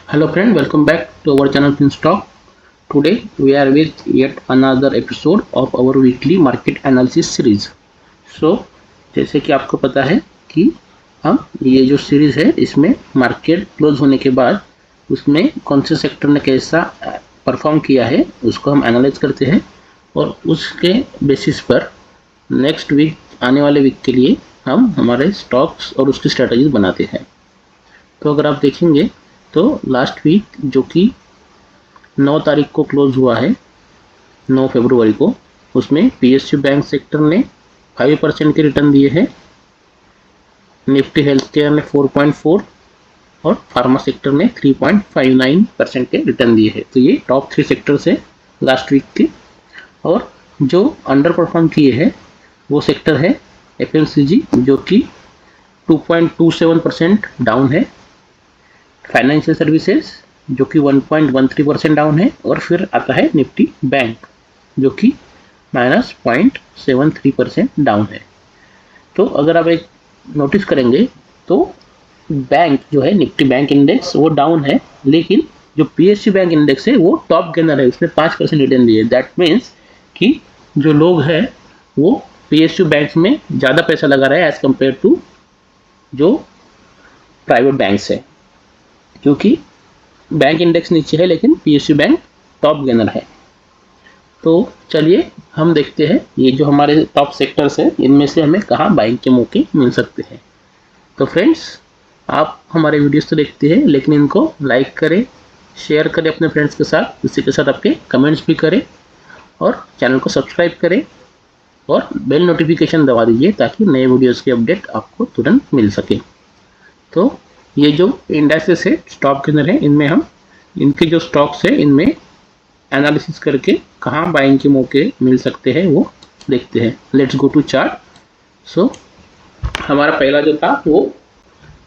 Hello friend, welcome back to our channel FinStock. Today we are with yet another episode of our weekly market analysis series. So जैसे कि आपको पता है कि हम ये जो सीरीज है इसमें मार्केट क्लोज होने के बाद उसमें कौन से सेक्टर ने कैसा परफॉर्म किया है उसको हम एनालाइज करते हैं और उसके बेसिस पर नेक्स्ट वीक आने वाले वीक के लिए हम हमारे स्टॉक्स और उसकी स्ट्रेटजीज बनाते हैं। तो अगर आप देखेंगे तो लास्ट वीक जो कि 9 तारीख को क्लोज हुआ है, 9 फरवरी को, उसमें पीएसयू बैंक सेक्टर ने 5% के रिटर्न दिए हैं, निफ्टी हेल्थ केयर ने 4.4 और फार्मा सेक्टर ने 3.59% के रिटर्न दिए हैं। तो ये टॉप 3 सेक्टर्स है लास्ट वीक के। और जो अंडर परफॉर्म किए हैं वो सेक्टर है एफएमसीजी जो कि 2.27% डाउन है, फाइनेंशियल सर्विसेज जो कि 1.13% डाउन है, और फिर आता है निफ्टी बैंक जो कि -0.73% डाउन है। तो अगर आप एक नोटिस करेंगे तो बैंक जो है निफ्टी बैंक इंडेक्स वो डाउन है, लेकिन जो पीएसयू बैंक इंडेक्स है वो टॉप गेनर है, उसने 5% रिटर्न दिए। दैट मीन्स कि जो लोग हैं वो पीएसयू बैंक में ज़्यादा पैसा लगा रहे हैं एज कम्पेयर टू जो प्राइवेट बैंक्स है, क्योंकि बैंक इंडेक्स नीचे है लेकिन पीएसयू बैंक टॉप गेनर है। तो चलिए हम देखते हैं ये जो हमारे टॉप सेक्टर्स हैं इनमें से हमें कहाँ बाइंग के मौके मिल सकते हैं। तो फ्रेंड्स, आप हमारे वीडियोस तो देखते हैं लेकिन इनको लाइक करें, शेयर करें अपने फ्रेंड्स के साथ, उसी के साथ आपके कमेंट्स भी करें और चैनल को सब्सक्राइब करें और बेल नोटिफिकेशन दबा दीजिए ताकि नए वीडियोज़ की अपडेट आपको तुरंत मिल सके। तो ये जो इंडेक्सेस है स्टॉक गेनर है, इनमें हम इनके जो स्टॉक्स है इनमें एनालिसिस करके कहाँ बाइंग के मौके मिल सकते हैं वो देखते हैं। Let's go to chart. So हमारा पहला जो था वो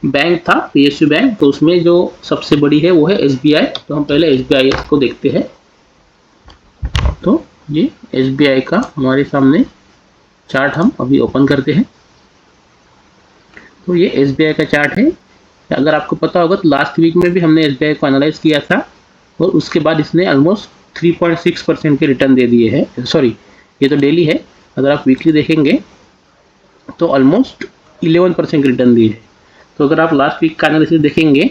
बैंक था पीएसयू बैंक, तो उसमें जो सबसे बड़ी है वो है एसबीआई। तो हम पहले एसबीआई को देखते हैं। तो ये एसबीआई का हमारे सामने चार्ट हम अभी ओपन करते हैं। तो ये एसबीआई का चार्ट है। अगर आपको पता होगा तो लास्ट वीक में भी हमने एसबीआई को एनालाइज किया था और उसके बाद इसने ऑलमोस्ट 3.6% के रिटर्न दे दिए हैं। सॉरी, ये तो डेली है, अगर आप वीकली देखेंगे तो ऑलमोस्ट 11% के रिटर्न दिए हैं। तो अगर आप लास्ट वीक का एनालिसिस देखेंगे,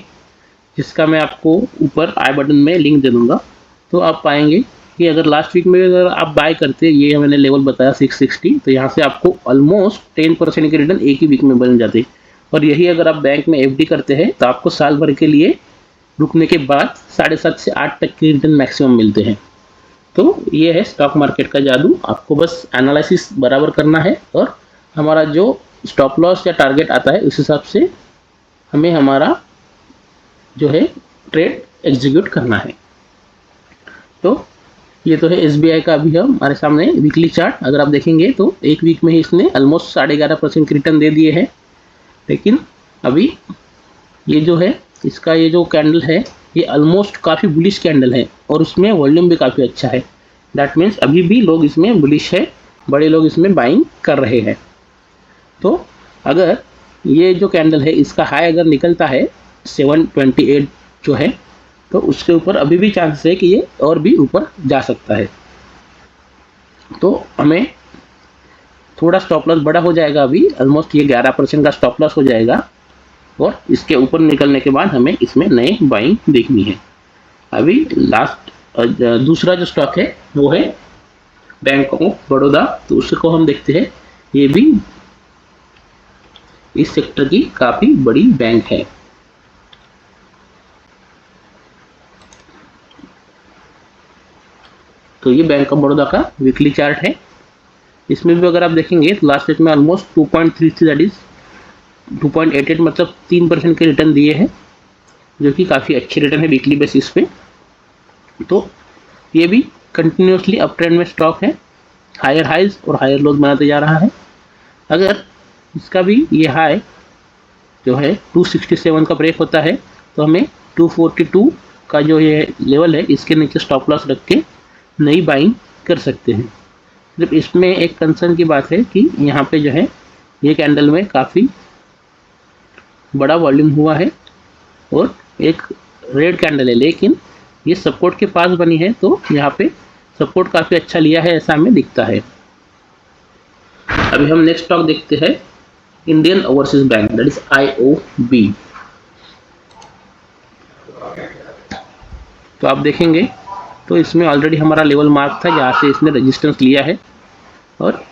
जिसका मैं आपको ऊपर आई बटन में लिंक दे दूँगा, तो आप पाएंगे कि अगर लास्ट वीक में अगर आप बाय करते, ये मैंने लेवल बताया 660, तो यहाँ से आपको ऑलमोस्ट 10% के रिटर्न एक ही वीक में बन जाते। और यही अगर आप बैंक में एफडी करते हैं तो आपको साल भर के लिए रुकने के बाद 7.5 से 8 तक के रिटर्न मैक्सिमम मिलते हैं। तो ये है स्टॉक मार्केट का जादू। आपको बस एनालिसिस बराबर करना है और हमारा जो स्टॉप लॉस या टारगेट आता है उस हिसाब से हमें हमारा जो है ट्रेड एग्जीक्यूट करना है। तो ये तो है एसबीआई का अभी हमारे सामने वीकली चार्ट। अगर आप देखेंगे तो एक वीक में ही इसने ऑलमोस्ट 11.5% के रिटर्न दे दिए हैं, लेकिन अभी ये जो है इसका ये जो कैंडल है ये ऑलमोस्ट काफ़ी बुलिश कैंडल है और उसमें वॉल्यूम भी काफ़ी अच्छा है। दैट मीन्स अभी भी लोग इसमें बुलिश है, बड़े लोग इसमें बाइंग कर रहे हैं। तो अगर ये जो कैंडल है इसका हाई अगर निकलता है 728 जो है, तो उसके ऊपर अभी भी चांसेस है कि ये और भी ऊपर जा सकता है। तो हमें थोड़ा स्टॉप लॉस बड़ा हो जाएगा, अभी ऑलमोस्ट ये 11% का स्टॉप लॉस हो जाएगा और इसके ऊपर निकलने के बाद हमें इसमें नए बाइंग देखनी है। अभी लास्ट दूसरा जो स्टॉक है वो है बैंक ऑफ बड़ौदा। तो उसको हम देखते हैं, ये भी इस सेक्टर की काफ़ी बड़ी बैंक है। तो ये बैंक ऑफ बड़ौदा का वीकली चार्ट है। इसमें भी अगर आप देखेंगे तो लास्ट वीक में ऑलमोस्ट 2.33 दैट इज 2.88 मतलब 3% के रिटर्न दिए हैं, जो कि काफ़ी अच्छे रिटर्न है वीकली बेसिस पे। तो ये भी कंटिन्यूसली अप ट्रेंड में स्टॉक है, हायर हाइज और हायर लोज बनाते जा रहा है। अगर इसका भी ये हाई जो है 267 का ब्रेक होता है तो हमें 242 का जो ये लेवल है इसके नीचे स्टॉप लॉस रख के नई बाइंग कर सकते हैं। जब इसमें एक कंसर्न की बात है कि यहाँ पे जो है ये कैंडल में काफ़ी बड़ा वॉल्यूम हुआ है और एक रेड कैंडल है, लेकिन ये सपोर्ट के पास बनी है, तो यहाँ पे सपोर्ट काफ़ी अच्छा लिया है ऐसा हमें दिखता है। अभी हम नेक्स्ट स्टॉक देखते हैं, Indian overseas bank, that is IOB। तो आप देखेंगे तो इसमें ऑलरेडी हमारा लेवल मार्क था, जहाँ से इसने रेजिस्टेंस लिया है, और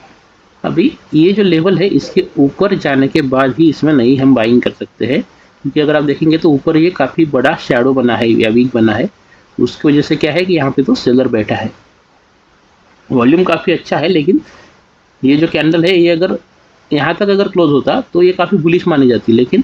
अभी ये जो लेवल है इसके ऊपर जाने के बाद ही इसमें नहीं हम बाइंग कर सकते हैं, क्योंकि अगर आप देखेंगे तो ऊपर ये काफ़ी बड़ा शैडो बना है या वीक बना है। उसकी वजह से क्या है कि यहाँ पे तो सेलर बैठा है। वॉल्यूम काफ़ी अच्छा है, लेकिन ये जो कैंडल है ये अगर यहाँ तक अगर क्लोज होता तो ये काफ़ी बुलिश मानी जाती, लेकिन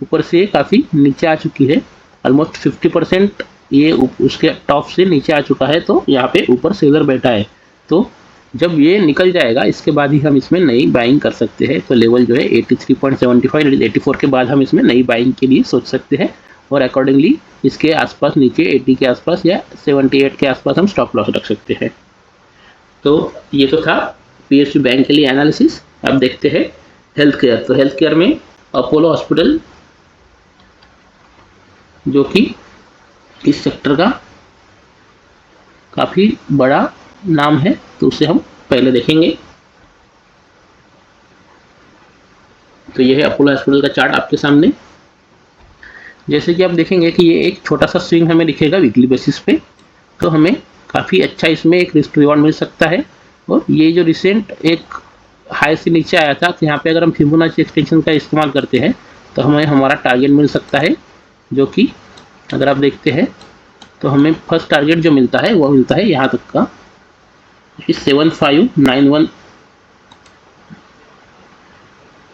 ऊपर से ये काफ़ी नीचे आ चुकी है। ऑलमोस्ट 50% ये उसके टॉप से नीचे आ चुका है, तो यहाँ पे ऊपर सेलर बैठा है। तो जब ये निकल जाएगा इसके बाद ही हम इसमें नई बाइंग कर सकते हैं। तो लेवल जो है 83.75 84 के बाद हम इसमें नई बाइंग के लिए सोच सकते हैं, और अकॉर्डिंगली इसके आसपास नीचे 80 के आसपास या 78 के आसपास हम स्टॉप लॉस रख सकते हैं। तो ये तो था PSU बैंक के लिए एनालिसिस। अब देखते हैं हेल्थ केयर। तो हेल्थ केयर में अपोलो हॉस्पिटल, जो कि इस सेक्टर का काफ़ी बड़ा नाम है, तो उसे हम पहले देखेंगे। तो ये है अपोलो हॉस्पिटल का चार्ट आपके सामने। जैसे कि आप देखेंगे कि ये एक छोटा सा स्विंग हमें दिखेगा वीकली बेसिस पे, तो हमें काफ़ी अच्छा इसमें एक रिस्क रिवॉर्ड मिल सकता है। और ये जो रिसेंट एक हाई से नीचे आया था, तो यहाँ पे अगर हम फिबोनाची एक्सटेंशन का इस्तेमाल करते हैं तो हमें हमारा टारगेट मिल सकता है, जो कि अगर आप देखते हैं तो हमें फर्स्ट टारगेट जो मिलता है वो मिलता है यहाँ तक का 7591,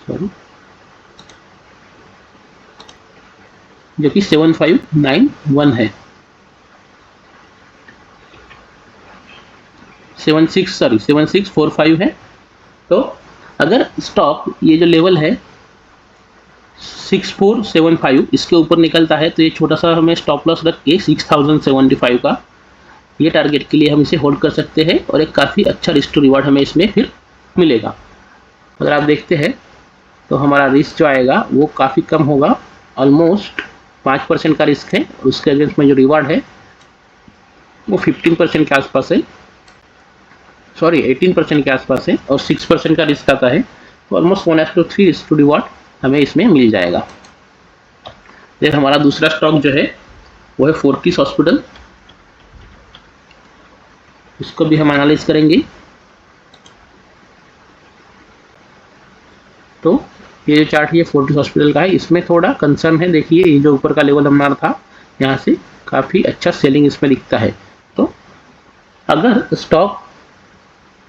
सॉरी, जो कि 7591 है, 7645 है। तो अगर स्टॉक ये जो लेवल है 6475 इसके ऊपर निकलता है, तो ये छोटा सा हमें स्टॉप लॉस रख के 6075 का ये टारगेट के लिए हम इसे होल्ड कर सकते हैं, और एक काफ़ी अच्छा रिस्क टू रिवार्ड हमें इसमें फिर मिलेगा। अगर आप देखते हैं तो हमारा रिस्क जो आएगा वो काफ़ी कम होगा, ऑलमोस्ट 5% का रिस्क है, और उसके अगेंस्ट में जो रिवार्ड है वो 15% के आसपास है, सॉरी 18% के आसपास है, और 6% का रिस्क आता है, तो ऑलमोस्ट 1:3 रिस्क टू रिवार्ड हमें इसमें मिल जाएगा। फिर हमारा दूसरा स्टॉक जो है वो है फोर्टिस हॉस्पिटल, इसको भी हम एनालाइज करेंगे। तो ये जो चार्ट है फोर्टिस हॉस्पिटल का है, इसमें थोड़ा कंसर्न है। देखिए ये जो ऊपर का लेवल हमारा था, यहाँ से काफ़ी अच्छा सेलिंग इसमें दिखता है। तो अगर स्टॉक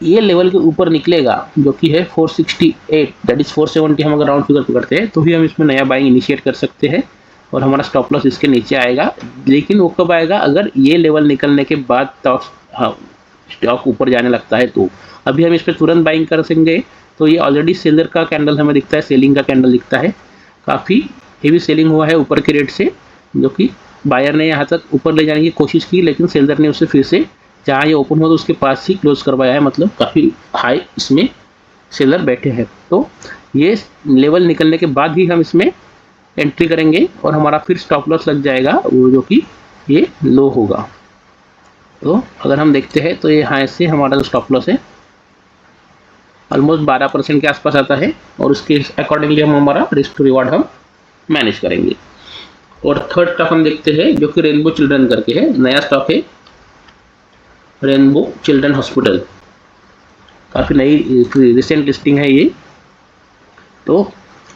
ये लेवल के ऊपर निकलेगा, जो कि है 468, दैट इज 470, हम अगर राउंड फिगर पकड़ते हैं तो ही हम इसमें नया बाइंग इनिशिएट कर सकते हैं, और हमारा स्टॉप लॉस इसके नीचे आएगा। लेकिन वो कब आएगा? अगर ये लेवल निकलने के बाद स्टॉक ऊपर जाने लगता है। तो अभी हम इस पर तुरंत बाइंग कर सकेंगे। तो ये ऑलरेडी सेलर का कैंडल हमें दिखता है, सेलिंग का कैंडल दिखता है, काफ़ी हेवी सेलिंग हुआ है ऊपर के रेट से, जो कि बायर ने यहाँ तक ऊपर ले जाने की कोशिश की, लेकिन सेलर ने उसे फिर से जहाँ ये ओपन हुआ तो उसके पास ही क्लोज करवाया है, मतलब काफ़ी हाई इसमें सेलर बैठे हैं। तो ये लेवल निकलने के बाद ही हम इसमें एंट्री करेंगे, और हमारा फिर स्टॉप लॉस लग जाएगा, वो जो कि ये लो होगा। तो अगर हम देखते हैं तो ये हाई से हमारा जो स्टॉप लॉस है ऑलमोस्ट 12% के आसपास आता है, और उसके अकॉर्डिंगली हम हमारा रिस्क टू रिवार्ड हम मैनेज करेंगे। और थर्ड स्टॉक हम देखते हैं, जो कि रेनबो चिल्ड्रन करके है, नया स्टॉक है, रेनबो चिल्ड्रन हॉस्पिटल, काफ़ी नई रिसेंट लिस्टिंग है ये। तो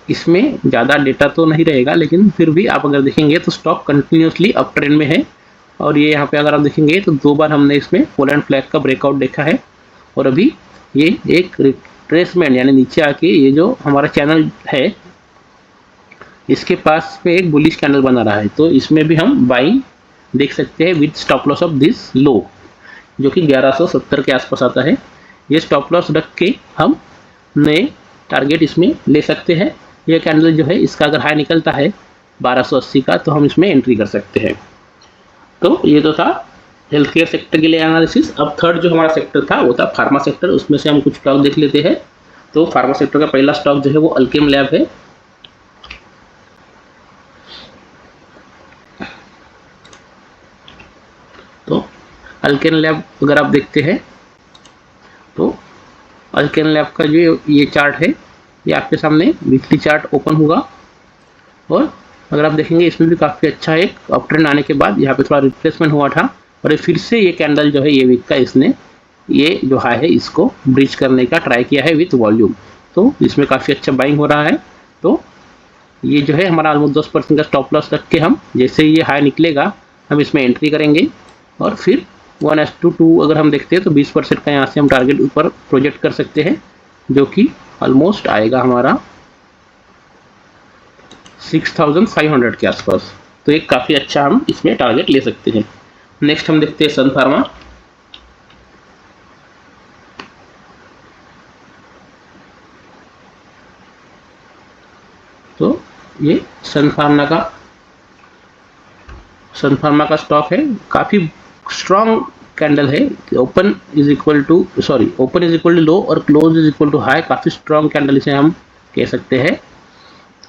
इसमें ज़्यादा डेटा तो नहीं रहेगा, लेकिन फिर भी आप अगर देखेंगे तो स्टॉक कंटिन्यूसली अप ट्रेंड में है, और ये यहाँ पे अगर आप देखेंगे तो 2 बार हमने इसमें पोल एंड फ्लैग का ब्रेकआउट देखा है, और अभी ये एक रिट्रेसमेंट यानी नीचे आके ये जो हमारा चैनल है इसके पास में एक बुलिश कैंडल बना रहा है। तो इसमें भी हम बाइंग देख सकते हैं with stop loss of this low, जो कि 1170 के आसपास आता है। ये स्टॉप लॉस रख के हम नए टारगेट इसमें ले सकते हैं। यह कैंडल जो है इसका अगर हाई निकलता है 1280 का, तो हम इसमें एंट्री कर सकते हैं। तो ये तो था हेल्थ केयर सेक्टर के लिए एनालिसिस। अब थर्ड जो हमारा सेक्टर था वो था फार्मा सेक्टर, उसमें से हम कुछ स्टॉक देख लेते हैं। तो फार्मा सेक्टर का पहला स्टॉक जो है वो अल्केम लैब है। अल्केन लैब अगर आप देखते हैं तो अल्केन लैब का जो ये चार्ट है ये आपके सामने वीकली चार्ट ओपन होगा, और अगर आप देखेंगे इसमें भी काफ़ी अच्छा एक अप ट्रेंड आने के बाद यहाँ पे थोड़ा रिप्लेसमेंट हुआ था, और ये फिर से ये कैंडल जो है ये वीक का इसने ये जो हाई है इसको ब्रीच करने का ट्राई किया है विथ वॉल्यूम, तो इसमें काफ़ी अच्छा बाइंग हो रहा है। तो ये जो है हमारा ऑलमोस्ट 10% का स्टॉप लॉस रख के हम जैसे ही ये हाई निकलेगा हम इसमें एंट्री करेंगे, और फिर 1:2 अगर हम देखते हैं तो 20% का यहाँ से हम टारगेट ऊपर प्रोजेक्ट कर सकते हैं, जो कि ऑलमोस्ट आएगा हमारा 6500 के आसपास। तो एक काफ़ी अच्छा हम इसमें टारगेट ले सकते हैं। नेक्स्ट हम देखते हैं सन फार्मा। तो ये सन फार्मा का स्टॉक है, काफ़ी स्ट्रॉन्ग कैंडल है। Open is equal to low और close is equal to high, काफ़ी स्ट्रॉन्ग कैंडल इसे हम कह सकते हैं,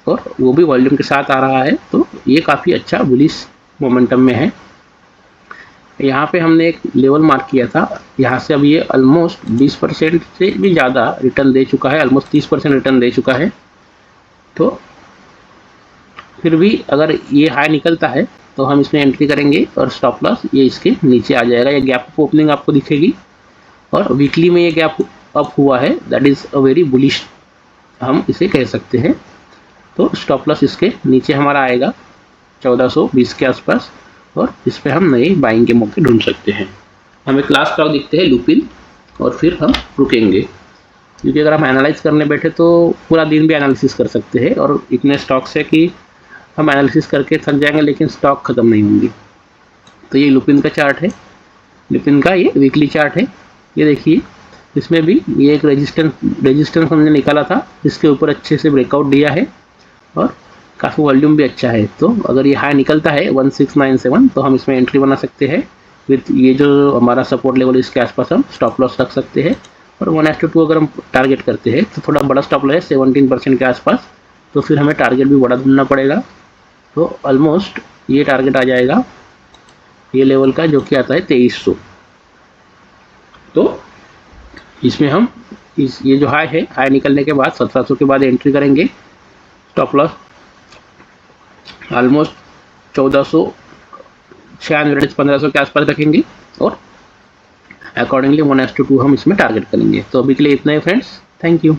और वो भी वॉल्यूम के साथ आ रहा है, तो ये काफ़ी अच्छा बुलिश मोमेंटम में है। यहाँ पे हमने एक लेवल मार्क किया था, यहाँ से अब ये ऑलमोस्ट 20% से भी ज़्यादा रिटर्न दे चुका है, ऑलमोस्ट 30% रिटर्न दे चुका है। तो फिर भी अगर ये हाई निकलता है तो हम इसमें एंट्री करेंगे, और स्टॉप लॉस ये इसके नीचे आ जाएगा। ये गैप ओपनिंग आपको दिखेगी, और वीकली में ये गैप अप हुआ है, that is a very bullish हम इसे कह सकते हैं। तो स्टॉप लॉस इसके नीचे हमारा आएगा 1420 के आसपास, और इस पर हम नए बाइंग के मौके ढूंढ सकते हैं। हमें क्लास स्टॉक दिखते हैं लुपिन, और फिर हम रुकेंगे, क्योंकि अगर हम एनालाइज करने बैठे तो पूरा दिन भी एनालिसिस कर सकते हैं, और इतने स्टॉक्स है कि हम एनालिसिस करके थक जाएंगे लेकिन स्टॉक ख़त्म नहीं होंगी। तो ये लुपिन का चार्ट है, लुपिन का ये वीकली चार्ट है। ये देखिए इसमें भी ये एक रेजिस्टेंस हमने निकाला था, इसके ऊपर अच्छे से ब्रेकआउट दिया है, और काफ़ी वॉल्यूम भी अच्छा है। तो अगर ये हाई निकलता है 1697 तो हम इसमें एंट्री बना सकते हैं विथ ये जो हमारा सपोर्ट लेवल इसके आसपास हम स्टॉप लॉस रख सकते हैं। और 1:2 अगर हम टारगेट करते हैं तो थोड़ा बड़ा स्टॉप लॉस है 17% के आसपास, तो फिर हमें टारगेट भी बड़ा ढूंढना पड़ेगा। तो ऑलमोस्ट ये टारगेट आ जाएगा ये लेवल का, जो कि आता है 2300। तो इसमें हम ये जो हाई है, हाई निकलने के बाद 1700 के बाद एंट्री करेंगे। स्टॉप लॉस ऑलमोस्ट 1400, 1500 के आसपास रखेंगे, और अकॉर्डिंगली 1:2 हम इसमें टारगेट करेंगे। तो अभी के लिए इतना ही फ्रेंड्स, थैंक यू।